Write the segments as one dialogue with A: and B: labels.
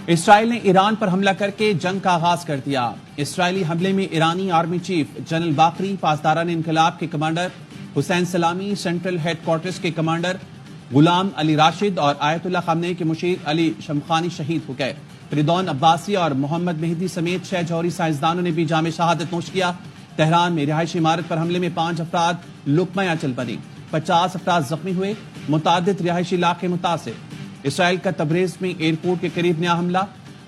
A: اسرائیل نے ایران پر حملہ کر کے جنگ کا آغاز کر دیا۔ اسرائیلی حملے میں ایرانی آرمی چیف جنرل باقری، پاسداران انقلاب کے کمانڈر حسین سلامی، سینٹرل ہیڈ کوارٹرز کے کمانڈر غلام علی راشد اور آیت اللہ خامنئی کے مشیر علی شمخانی شہید ہو گئے۔ فریدون عباسی اور محمد مہدی سمیت 6 جوہری سائنسدانوں نے بھی جام شہادت نوش کیا۔ تہران میں رہائشی عمارت پر حملے میں 5 افراد لقمہ اچل پڑے، 50 افراد زخمی ہوئے، متعدد رہائشی علاقے متاثر۔ اسرائیل کا تبریز میں ایئرپورٹ کے قریب نیا حملہ،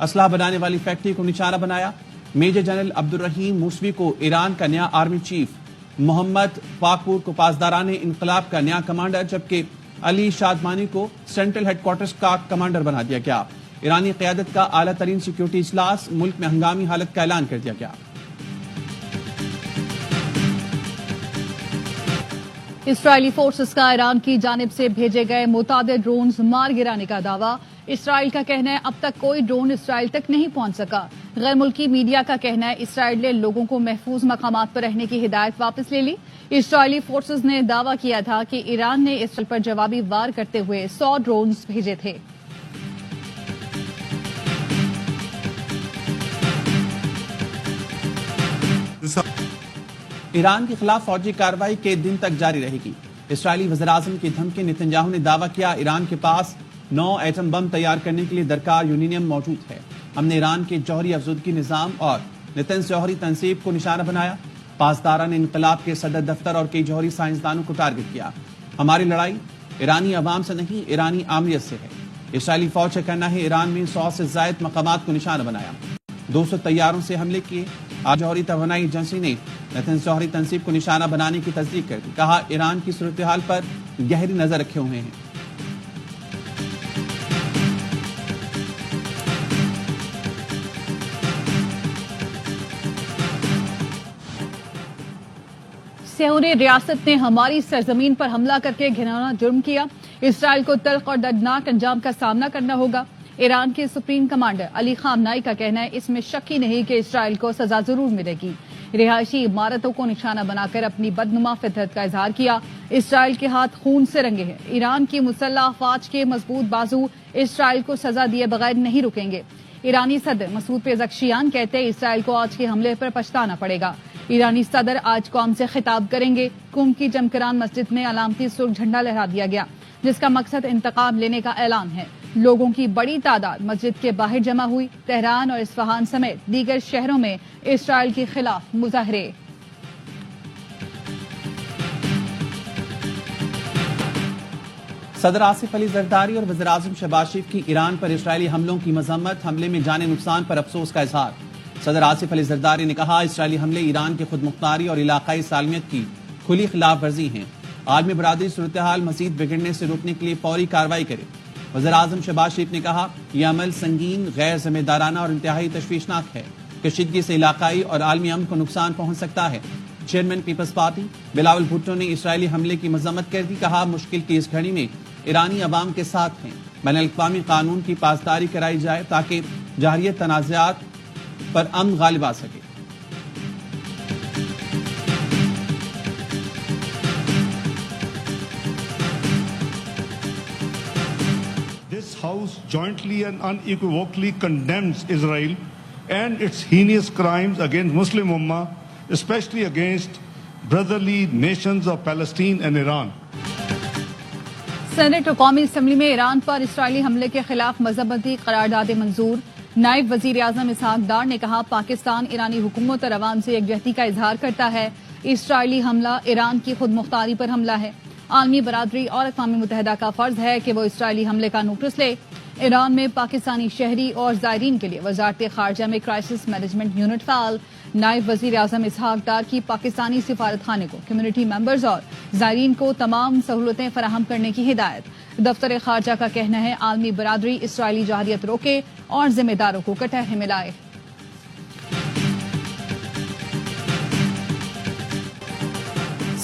A: اسلحہ بنانے والی فیکٹری کو نشانہ بنایا۔ میجر جنرل عبدالرحیم موسوی کو ایران کا نیا آرمی چیف، محمد پاکپور کو پاسداران انقلاب کا نیا کمانڈر، جبکہ علی شادمانی کو سینٹرل ہیڈ کوارٹرز کا کمانڈر بنا دیا گیا۔ ایرانی قیادت کا اعلیٰ ترین سیکیورٹی اجلاس، ملک میں ہنگامی حالت کا اعلان کر دیا گیا۔
B: اسرائیلی فورسز کا ایران کی جانب سے بھیجے گئے متعدد ڈرونز مار گرانے کا دعویٰ۔ اسرائیل کا کہنا ہے اب تک کوئی ڈرون اسرائیل تک نہیں پہنچ سکا۔ غیر ملکی میڈیا کا کہنا ہے اسرائیل نے لوگوں کو محفوظ مقامات پر رہنے کی ہدایت واپس لے لی۔ اسرائیلی فورسز نے دعویٰ کیا تھا کہ ایران نے اسرائیل پر جوابی وار کرتے ہوئے 100 ڈرونز بھیجے تھے۔
A: ایران کے خلاف فوجی کارروائی کے دن تک جاری رہے گی۔ اسرائیلی وزیراعظم کی دھمکی، نتنیاہو نے دعویٰ کیا ایران کے پاس 9 ایٹم بم تیار کرنے کے لیے درکار یورینیم موجود ہے۔ ہم نے ایران کے جوہری افزودگی نظام اور نتنز جوہری تنصیب کو نشانہ بنایا۔ پاسداران انقلاب کے صدر دفتر اور کئی جوہری سائنسدانوں کو ٹارگٹ کیا۔ ہماری لڑائی ایرانی عوام سے نہیں، ایرانی آمریت سے ہے۔ اسرائیلی فوج کا کہنا ہے ایران میں 100 سے زائد مقامات کو نشانہ بنایا، 200 طیاروں سے حملے کیے۔ آج جوہری توانائی ایجنسی نے نتنز جوہری تنصیب کو نشانہ بنانے کی تصدیق کر دی، کہا ایران کی صورتحال پر گہری نظر رکھے ہوئے ہیں۔
B: صہیونی ریاست نے ہماری سرزمین پر حملہ کر کے گھناؤنا جرم کیا۔ اسرائیل کو تلخ اور دردناک انجام کا سامنا کرنا ہوگا۔ ایران کے سپریم کمانڈر علی خامنئی کا کہنا ہے اس میں شک ہی نہیں کہ اسرائیل کو سزا ضرور ملے گی۔ رہائشی عمارتوں کو نشانہ بنا کر اپنی بدنما فطرت کا اظہار کیا۔ اسرائیل کے ہاتھ خون سے رنگے ہیں۔ ایران کی مسلح افواج کے مضبوط بازو اسرائیل کو سزا دیے بغیر نہیں رکیں گے۔ ایرانی صدر مسعود پزشکیان کہتے ہیں اسرائیل کو آج کے حملے پر پچھتانا پڑے گا۔ ایرانی صدر آج قوم سے خطاب کریں گے۔ قم کی جمکران مسجد میں علامتی سرخ جھنڈا لہرا دیا گیا، جس کا مقصد انتقام لینے کا اعلان ہے۔ لوگوں کی بڑی تعداد مسجد کے باہر جمع ہوئی۔ تہران اور اصفہان سمیت دیگر شہروں میں اسرائیل کے خلاف مظاہرے۔
A: صدر آصف علی زرداری اور وزیراعظم شہباز شریف کی ایران پر اسرائیلی حملوں کی مذمت، حملے میں جانی نقصان پر افسوس کا اظہار۔ صدر آصف علی زرداری نے کہا اسرائیلی حملے ایران کی خود مختاری اور علاقائی سالمیت کی کھلی خلاف ورزی ہیں۔ عالمی برادری صورتحال مزید بگڑنے سے روکنے کے لیے فوری کارروائی کرے۔ وزیراعظم شہباز شریف نے کہا یہ عمل سنگین، غیر ذمہ دارانہ اور انتہائی تشویشناک ہے۔ کشیدگی سے علاقائی اور عالمی امن کو نقصان پہنچ سکتا ہے۔ چیئرمین پیپلز پارٹی بلاول بھٹو نے اسرائیلی حملے کی مذمت کر دی، کہا مشکل کی اس گھڑی میں ایرانی عوام کے ساتھ ہیں۔ بین الاقوامی قانون کی پاسداری کرائی جائے تاکہ جارحیت تنازعات پر امن غالب آ سکے۔
C: This House jointly and unequivocally condemns Israel and its heinous crimes against Muslim Ummah, especially against brotherly nations of Palestine and Iran.
B: Senate اور قومی اسمبلی میں ایران پر اسرائیلی حملے کے خلاف مذمتی قرارداد منظور۔ نائب وزیر اعظم اسحاق ڈار نے کہا پاکستان ایرانی حکومت اور عوام سے یکجہتی کا اظہار کرتا ہے۔ اسرائیلی حملہ ایران کی خود مختاری پر حملہ ہے۔ عالمی برادری اور اقوام متحدہ کا فرض ہے کہ وہ اسرائیلی حملے کا نوٹس لے۔ ایران میں پاکستانی شہری اور زائرین کے لیے وزارت خارجہ میں کرائسس مینجمنٹ یونٹ فعال۔ نائب وزیر اعظم اسحاق ڈار کی پاکستانی سفارت خانے کو کمیونٹی ممبرز اور زائرین کو تمام سہولتیں فراہم کرنے کی ہدایت۔ دفتر خارجہ کا کہنا ہے عالمی برادری اسرائیلی جارحیت روکے اور ذمہ داروں کو کٹہرے میں لائے۔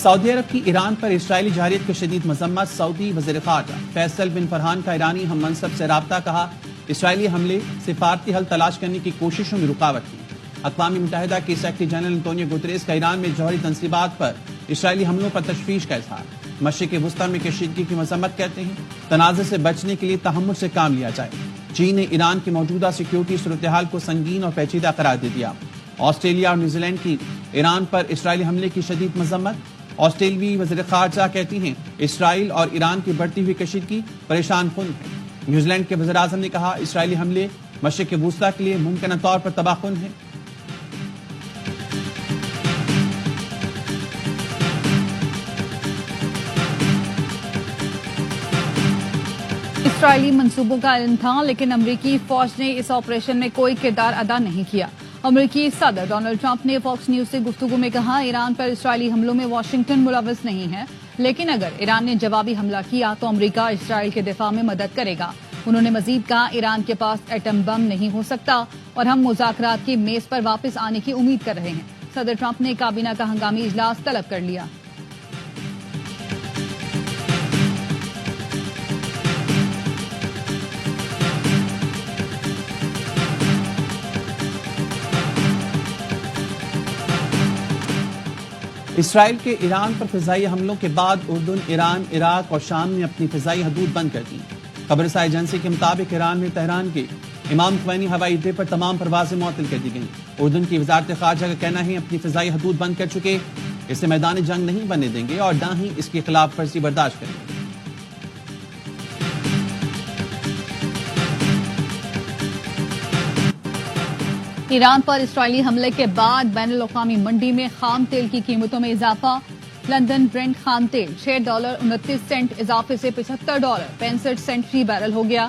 A: سعودی عرب کی ایران پر اسرائیلی جارحیت کی شدید مذمت، سعودی وزیر خارجہ فیصل بن فرحان کا ایرانی ہم منصب سے رابطہ، کہا اسرائیلی حملے سفارتی حل تلاش کرنے کی کوششوں میں رکاوٹ ہیں۔ اقوام متحدہ کے سیکرٹری جنرل انطونیو گوتریس کا ایران میں جوہری تنصیبات پر اسرائیلی حملوں پر تشویش کا اظہار۔ مشرق وسطی میں کشیدگی کی مذمت کرتے ہیں، تنازع سے بچنے کے لیے تحمل سے کام لیا جائے۔ چین نے ایران کی موجودہ سیکیورٹی صورتحال کو سنگین اور پیچیدہ قرار دے دیا. آسٹریلیا اور نیوزی لینڈ کی ایران پر اسرائیلی حملے کی شدید مذمت. آسٹریلوی وزیر خارجہ کہتی ہیں اسرائیل اور ایران کی بڑھتی ہوئی کشیدگی پریشان کن ہے. نیوزی لینڈ کے وزیر اعظم نے کہا اسرائیلی حملے مشرق وسطیٰ کے لیے ممکنہ طور پر تباہ کن ہیں.
B: اسرائیلی منصوبوں کا علم تھا لیکن امریکی فوج نے اس آپریشن میں کوئی کردار ادا نہیں کیا. امریکی صدر ڈونلڈ ٹرمپ نے فاکس نیوز سے گفتگو میں کہا ایران پر اسرائیلی حملوں میں واشنگٹن ملوث نہیں ہے، لیکن اگر ایران نے جوابی حملہ کیا تو امریکہ اسرائیل کے دفاع میں مدد کرے گا. انہوں نے مزید کہا ایران کے پاس ایٹم بم نہیں ہو سکتا اور ہم مذاکرات کی میز پر واپس آنے کی امید کر رہے ہیں. صدر ٹرمپ نے کابینہ کا ہنگامی اجلاس طلب کر لیا.
A: اسرائیل کے ایران پر فضائی حملوں کے بعد اردن، ایران، عراق اور شام نے اپنی فضائی حدود بند کر دی. خبر رساں ایجنسی کے مطابق ایران میں تہران کے امام خوینی ہوائی اڈے پر تمام پروازیں معطل کر دی گئیں. اردن کی وزارت خارجہ کا کہنا ہے اپنی فضائی حدود بند کر چکے، اسے میدان جنگ نہیں بننے دیں گے اور نہ ہی اس کی خلاف ورزی برداشت کریں گے.
B: ایران پر اسرائیلی حملے کے بعد بین الاقوامی منڈی میں خام تیل کی قیمتوں میں اضافہ. لندن برنٹ خام تیل $6.29 اضافے سے $75.65 فی بیرل ہو گیا.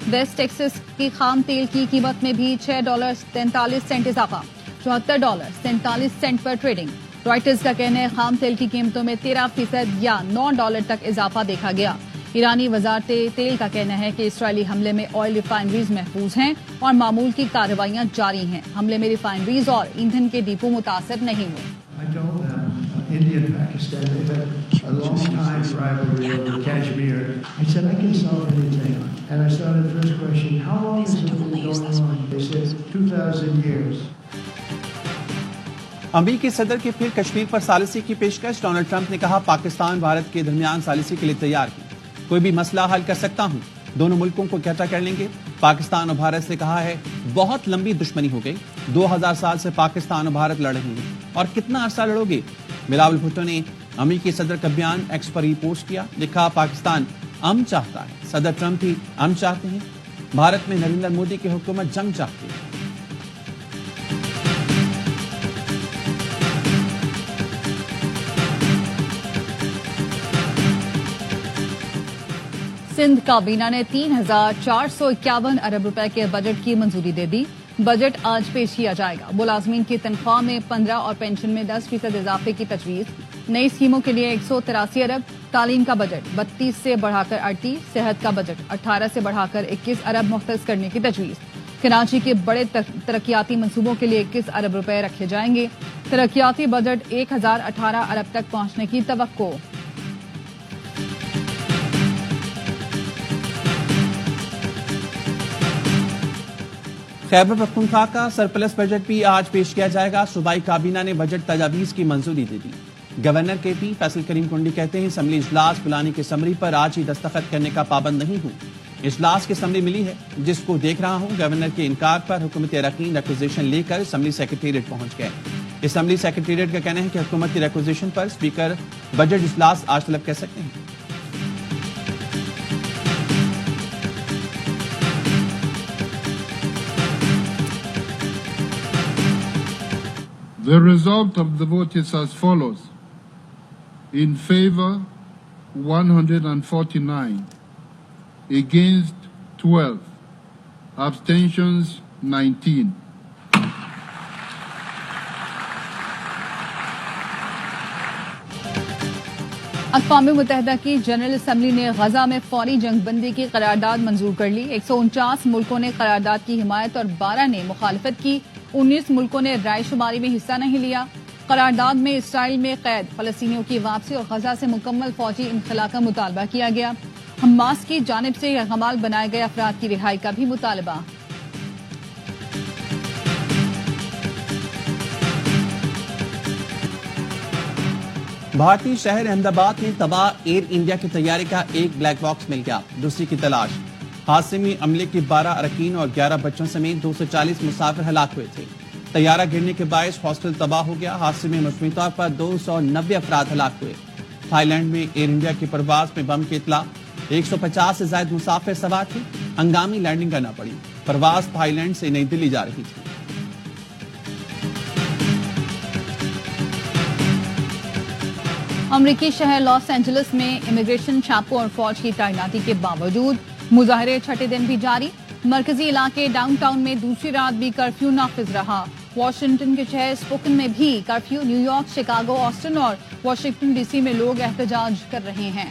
B: ویسٹ ٹیکسس کی خام تیل کی قیمت میں بھی $6.43 اضافہ، $74.47 پر ٹریڈنگ. رائٹرز کا کہنا ہے خام تیل کی قیمتوں میں 13% یا $9 تک اضافہ دیکھا گیا. ایرانی وزارت تیل کا کہنا ہے کہ اسرائیلی حملے میں آئل ریفائنریز محفوظ ہیں اور معمول کی کارروائیاں جاری ہیں. حملے میں ریفائنریز اور ایندھن کے ڈپو متاثر نہیں ہوئے.
D: India and Pakistan, they've had a long time rivalry over Kashmir. I said, I can solve anything. And I started the first question, how long has it been going on? They said, 2,000 years.
A: امریکی صدر کی پھر کشمیر پر ثالثی کی پیشکش. Donald Trump نے کہا پاکستان بھارت کے درمیان ثالثی کے لیے تیار ہے، کوئی بھی مسئلہ حل کر سکتا ہوں، دونوں ملکوں کو اکٹھا کر لیں گے. پاکستان اور بھارت سے کہا ہے بہت لمبی دشمنی ہو گئی، 2000 سال سے پاکستان اور بھارت لڑ رہے ہیں اور کتنا عرصہ لڑو گے. بلاول بھٹو نے امریکی صدر کا بیان ایکس پر ری پوسٹ کیا، لکھا پاکستان امن چاہتا ہے، صدر ٹرمپ بھی امن چاہتے ہیں، بھارت میں نریندر مودی کی حکومت جنگ چاہتی ہے.
B: سندھ کابینہ نے 3,451 ارب روپے کے بجٹ کی منظوری دے دی. بجٹ آج پیش کیا جائے گا. ملازمین کی تنخواہ میں 15 اور پینشن میں 10% اضافے کی تجویز. نئی اسکیموں کے لیے 183 ارب. تعلیم کا بجٹ 32 سے بڑھا کر 38. صحت کا بجٹ 18 سے بڑھا کر 21 ارب مختص کرنے کی تجویز. کراچی کے بڑے ترقیاتی منصوبوں کے لیے 21 ارب روپے رکھے جائیں گے. ترقیاتی بجٹ 1018 ارب تک پہنچنے کی توقع.
A: خیبر پختونخوا کا سرپلس بجٹ بھی آج پیش کیا جائے گا. صوبائی کابینہ نے بجٹ تجاویز کی منظوری دے دی. گورنر کے پی فیصل کریم کنڈی کہتے ہیں اسمبلی اجلاس بلانے کی سمری پر آج ہی دستخط کرنے کا پابند نہیں ہوں. اجلاس کی سمری ملی ہے جس کو دیکھ رہا ہوں. گورنر کے انکار پر حکومت اراکین ریکوزیشن لے کر اسمبلی سیکریٹریٹ پہنچ گئے. اسمبلی سیکریٹریٹ کا کہنا ہے کہ حکومت کی ریکوزیشن پر اسپیکر بجٹ اجلاس آج طلب کر سکتے ہیں.
E: The result of the vote is as follows. In favor, 149. Against, 12. Abstentions, 19.
B: اقوام متحدہ کی جنرل اسمبلی نے غزہ میں فوری جنگ بندی کی قرارداد منظور کر لی. 149 ملکوں نے قرارداد کی حمایت اور 12 نے مخالفت کی. 19 ملکوں نے رائے شماری میں حصہ نہیں لیا. قرارداد میں اسرائیل میں قید فلسطینیوں کی واپسی اور غزہ سے مکمل فوجی انخلا کا مطالبہ کیا گیا. حماس کی جانب سے یرغمال بنائے گئے افراد کی رہائی کا بھی مطالبہ.
A: بھارتی شہر احمد آباد میں تباہ ایئر انڈیا کے طیارے کا ایک بلیک باکس مل گیا. دوسری کی تلاش. حادثے میں عملے کے 12 اراکین اور 11 بچوں سمیت 240 مسافر ہلاک ہوئے تھے۔ طیارہ گرنے کے باعث ہاسٹل تباہ ہو گیا۔ حادثے میں مجموعی طور پر 290 افراد ہلاک ہوئے۔ تھائی لینڈ میں ایئر انڈیا کی پرواز میں بم کی اطلاع، 150 سے زائد مسافر سوار تھے۔ ہنگامی لینڈنگ کرنا پڑی۔ پرواز تھائی لینڈ سے نئی دلی جا رہی تھی۔
B: امریکی شہر لاس اینجلس میں امیگریشن چھاپوں اور فوج کی تعیناتی کے باوجود مظاہرے چھٹے دن بھی جاری۔ مرکزی علاقے ڈاؤن ٹاؤن میں دوسری رات بھی کرفیو نافذ رہا۔ واشنگٹن کے شہر اسپوکن میں بھی curfew. New York, Chicago, Austin اور واشنگٹن ڈی سی میں لوگ احتجاج کر رہے ہیں۔